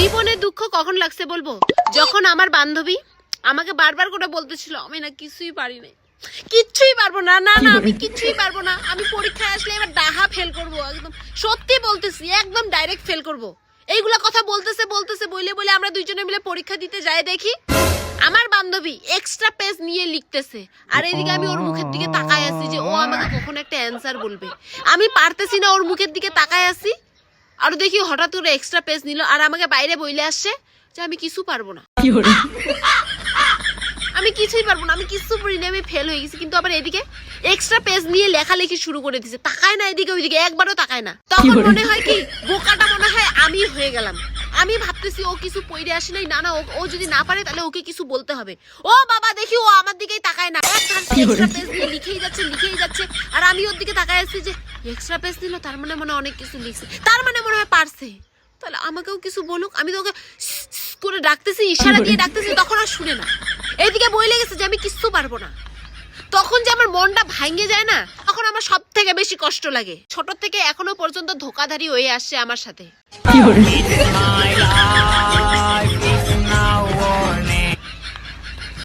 জীবনে দুঃখ কখন লাগছে বলবো? যখন আমার বান্ধবী আমাকে বারবার করে বলতেছিল আমি না কিছুই পারি না, কিচ্ছুই পারবো না, না না আমি কিচ্ছুই পারবো না, আমি পরীক্ষায় আসলে এবার ডাহা ফেল করবো, একদম সত্যি বলতেছি, একদম ডাইরেক্ট ফেল করবো। এইগুলা কথা বলতেছে বলতেছে বলে বলে আমরা দুইজনে মিলে পরীক্ষা দিতে যাই, দেখি আমার বান্ধবী এক্সট্রা পেজ নিয়ে লিখতেছে, আর এদিকে আমি ওর মুখের দিকে তাকায় আছি যে ও আমাকে কখন একটা অ্যান্সার বলবে। আমি পারতেছি না, ওর মুখের দিকে তাকায় আছি, আর দেখি হঠাৎ করে এক্সট্রা পেজ নিল আর আমাকে বাইরে বইলে আসছে যে আমি কিছু পারবো না, আমি কিছুই পারবো না, আমি কিছু পড়ি না, আমি ফেল হয়ে গেছি। কিন্তু আবার এদিকে এক্সট্রা পেজ নিয়ে লেখালেখি শুরু করে দিছে, তাকায় না এদিকে ওইদিকে, একবারও তাকায় না। তখন মনে হয় কি বোকাটা মনে হয় আমি হয়ে গেলাম। আমি ভাবতেছি ও কিছু পড়ে আসে নাই, না না ও যদি না পারে তাহলে ওকে কিছু বলতে হবে। ও বাবা দেখি ও আমার দিকেই তাকায় না, এক্সট্রা পেজ নিয়ে লিখেই যাচ্ছে, আর আমি ওর দিকে তাকায় আছি যে এক্সট্রা পেজ নিল, তার মানে মনে অনেক কিছু লিখছে, তার মানে মনে হয় পারছে, তাহলে আমাকেও কিছু বলুক। আমি তো ওকে করে ডাকতেছি, ইশারা দিয়ে ডাকতেছি, তখন আর শুনে না। এইদিকে বইলে গেছে যে আমি কিচ্ছু পারবো না। তখন যে আমার মনটা ভাঙে যায় না, তখন আমার সব থেকে বেশি কষ্ট লাগে। ছোট থেকে এখনো পর্যন্ত ধোকাধারী হয়ে আসছে আমার সাথে।